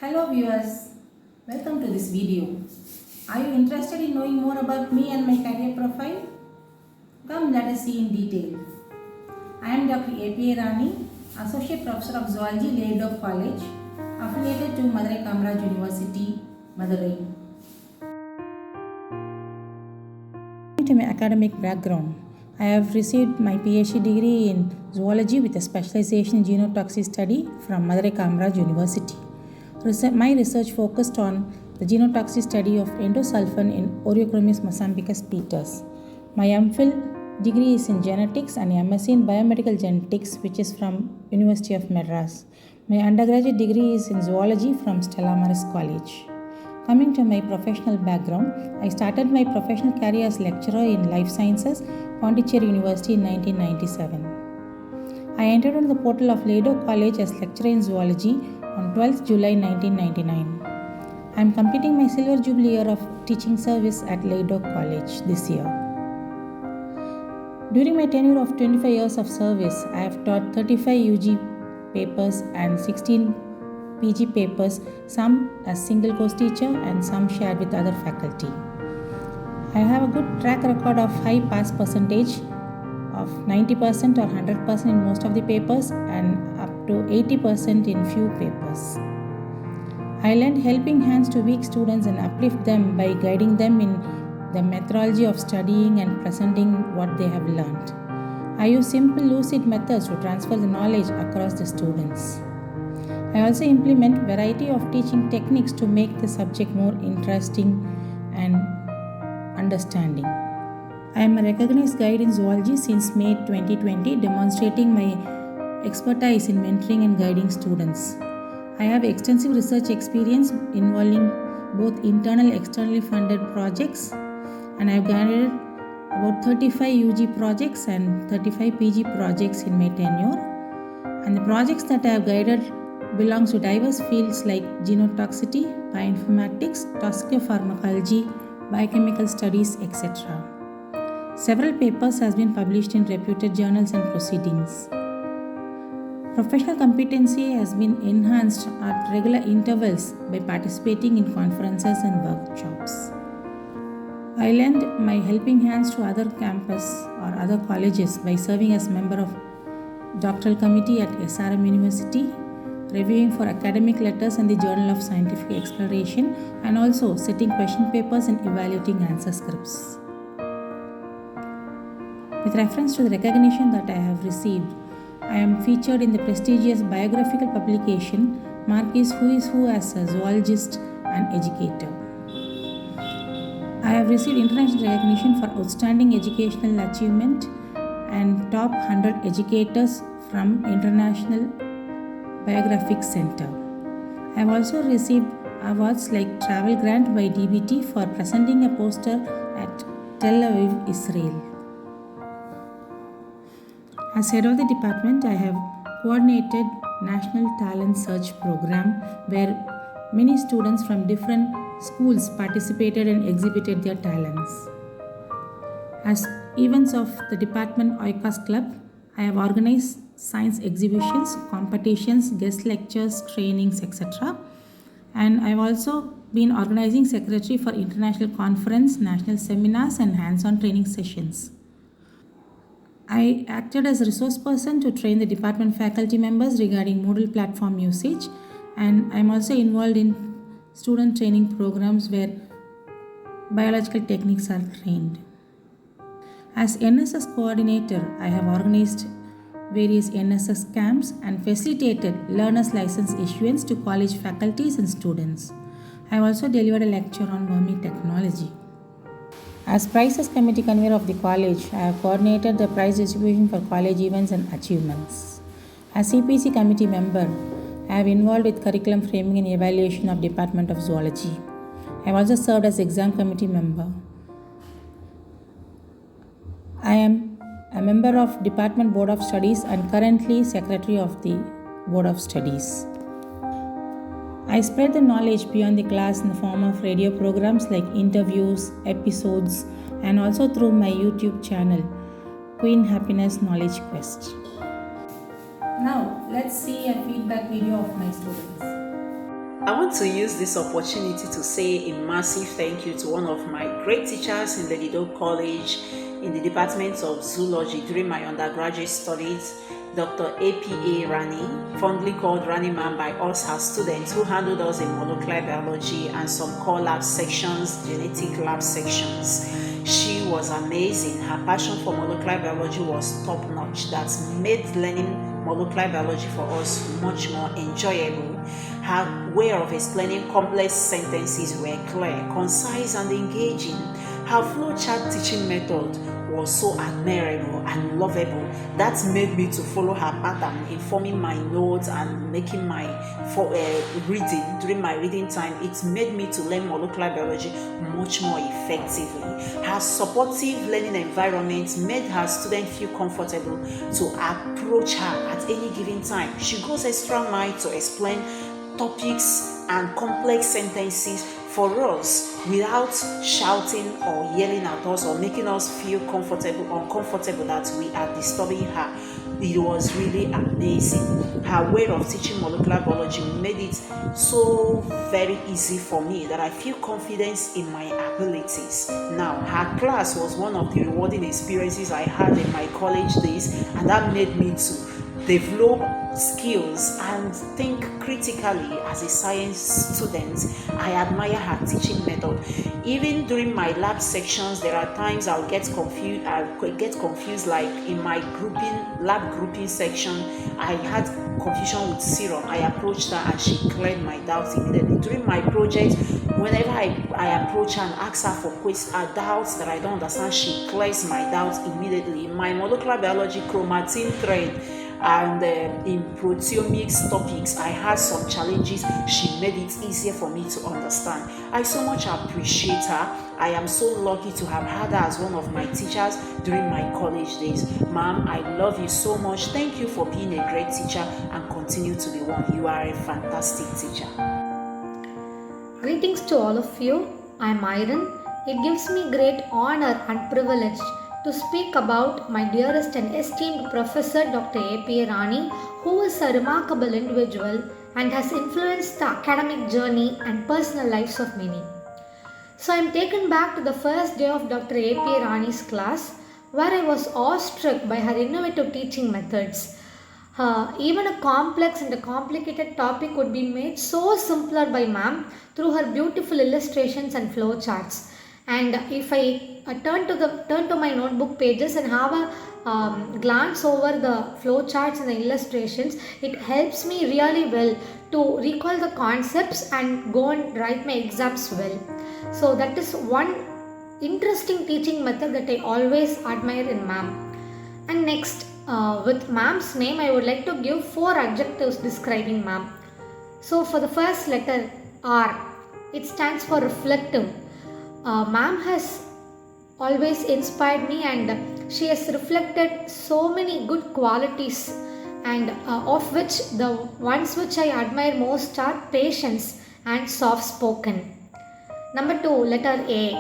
Hello viewers, welcome to this video. Are you interested in knowing more about me and my career profile? Come let us see in detail. I am Dr. A.P.A. Rani, Associate Professor of Zoology, Ladok College, affiliated to Madurai Kamaraj University, Madurai. To my academic background, I have received my PhD degree in zoology with a specialization in genotoxic study from Madurai Kamaraj University. My research focused on the genotoxic study of endosulfan in Oreochromis mozambicus peters. My MPhil degree is in genetics and MSc in biomedical genetics, which is from University of Madras. My undergraduate degree is in zoology from Stella Maris College. Coming to my professional background, I started my professional career as lecturer in life sciences, Pondicherry University in 1997. I entered on the portal of Ladok College as lecturer in zoology on 12th July 1999. I am completing my silver jubilee year of teaching service at Ladok College this year. During my tenure of 25 years of service, I have taught 35 UG papers and 16 PG papers, some as single course teacher and some shared with other faculty. I have a good track record of high pass percentage of 90% or 100% in most of the papers and up to 80% in few papers. I lend helping hands to weak students and uplift them by guiding them in the methodology of studying and presenting what they have learned. I use simple lucid methods to transfer the knowledge across the students. I also implement variety of teaching techniques to make the subject more interesting and understanding. I am a recognized guide in zoology since May 2020, demonstrating my expertise in mentoring and guiding students. I have extensive research experience involving both internal and externally funded projects, and I have guided about 35 UG projects and 35 PG projects in my tenure. And the projects that I have guided belongs to diverse fields like genotoxicity, bioinformatics, toxicopharmacology, biochemical studies, etc. Several papers have been published in reputed journals and proceedings. Professional competency has been enhanced at regular intervals by participating in conferences and workshops. I lend my helping hands to other campus or other colleges by serving as member of doctoral committee at SRM University, reviewing for academic letters and the Journal of Scientific Exploration, and also setting question papers and evaluating answer scripts. With reference to the recognition that I have received, I am featured in the prestigious biographical publication Marquis Who is Who as a zoologist and educator. I have received international recognition for outstanding educational achievement and top 100 educators from International Biographic Center. I have also received awards like Travel Grant by DBT for presenting a poster at Tel Aviv, Israel. As head of the department, I have coordinated National Talent Search Program where many students from different schools participated and exhibited their talents. As events of the department Oikos Club, I have organized science exhibitions, competitions, guest lectures, trainings, etc. And I have also been organizing secretary for international conference, national seminars and hands-on training sessions. I acted as a resource person to train the department faculty members regarding Moodle platform usage, and I am also involved in student training programs where biological techniques are trained. As NSS coordinator, I have organized various NSS camps and facilitated learners license issuance to college faculties and students. I have also delivered a lecture on wormy technology. As Prizes Committee Convener of the college, I have coordinated the prize distribution for college events and achievements. As CPC committee member, I have involved with curriculum framing and evaluation of Department of Zoology. I have also served as exam committee member. I am a member of Department Board of Studies and currently Secretary of the Board of Studies. I spread the knowledge beyond the class in the form of radio programs like interviews, episodes, and also through my YouTube channel, Queen Happiness Knowledge Quest. Now, let's see a feedback video of my students. I want to use this opportunity to say a massive thank you to one of my great teachers in the Lido College in the Department of Zoology during my undergraduate studies, Dr. A.P.A. Rani, fondly called Rani Man by us, her students, who handled us in molecular biology and some core lab sections, genetic lab sections. She was amazing. Her passion for molecular biology was top notch. That made learning molecular biology for us much more enjoyable. Her way of explaining complex sentences were clear, concise, and engaging. Her flowchart teaching method was so admirable and lovable. That made me to follow her pattern in forming my notes and making my reading during my reading time. It made me to learn molecular biology much more effectively. Her supportive learning environment made her students feel comfortable to approach her at any given time. She goes extra mile to explain topics and complex sentences for us without shouting or yelling at us or making us feel uncomfortable that we are disturbing her. It was really amazing. Her way of teaching molecular biology made it so very easy for me that I feel confidence in my abilities. Now, her class was one of the rewarding experiences I had in my college days, and that made me to develop skills and think critically as a science student. I admire her teaching method. Even during my lab sections, there are times I'll get confused. Like in my lab grouping section, I had confusion with serum. I approached her and she cleared my doubts immediately. During my project, whenever I approach her and ask her for doubts that I don't understand, she clears my doubts immediately. In my molecular biology chromatin thread and in proteomics topics, I had some challenges. She made it easier for me to understand. I so much appreciate her. I am so lucky to have had her as one of my teachers during my college days. Ma'am, I love you so much. Thank you for being a great teacher and continue to be one. You are a fantastic teacher. Greetings to all of you. I am Iron. It gives me great honor and privilege to speak about my dearest and esteemed Professor Dr. A.P.A. Rani, who is a remarkable individual and has influenced the academic journey and personal lives of many. So I am taken back to the first day of Dr. A.P.A. Rani's class, where I was awestruck by her innovative teaching methods. Even a complex and a complicated topic could be made so simpler by ma'am through her beautiful illustrations and flowcharts. And if I turn to my notebook pages and have a glance over the flowcharts and the illustrations, it helps me really well to recall the concepts and go and write my exams well. So that is one interesting teaching method that I always admire in ma'am. And next, with ma'am's name, I would like to give 4 adjectives describing ma'am. So for the first letter R, it stands for reflective. Ma'am has always inspired me and she has reflected so many good qualities, and of which the ones which I admire most are patience and soft spoken. Number 2, letter A.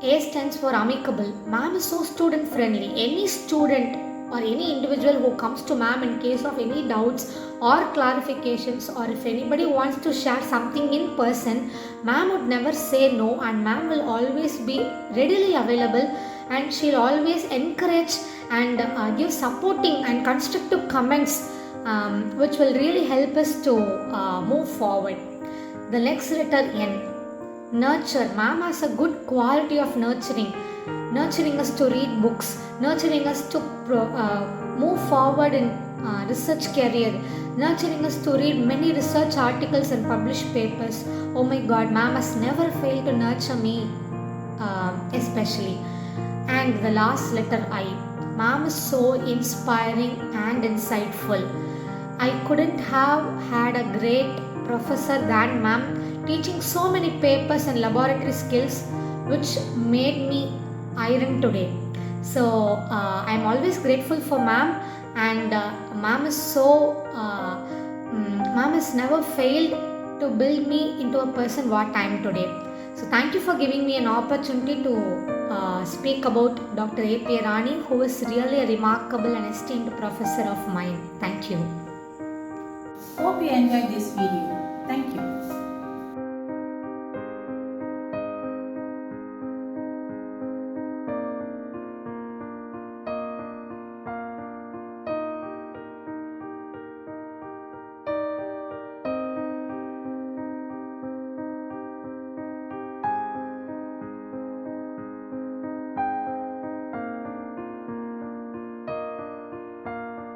A stands for amicable. Ma'am is so student friendly. Any student or any individual who comes to ma'am in case of any doubts or clarifications, or if anybody wants to share something in person, ma'am would never say no, and ma'am will always be readily available, and she'll always encourage and give supporting and constructive comments, which will really help us to move forward. The next letter N. Nurture. Ma'am has a good quality of nurturing us to read books, nurturing us to move forward in research career, nurturing us to read many research articles and publish papers. Oh my God, ma'am has never failed to nurture me, especially. And the last letter I. Ma'am is so inspiring and insightful. I couldn't have had a great professor than ma'am, teaching so many papers and laboratory skills which made me Iron today. So I'm always grateful for ma'am, and ma'am is ma'am has never failed to build me into a person what I am today. So thank you for giving me an opportunity to speak about Dr. A.P.A. Rani, who is really a remarkable and esteemed professor of mine. Thank you. Hope you enjoyed this video. Thank you.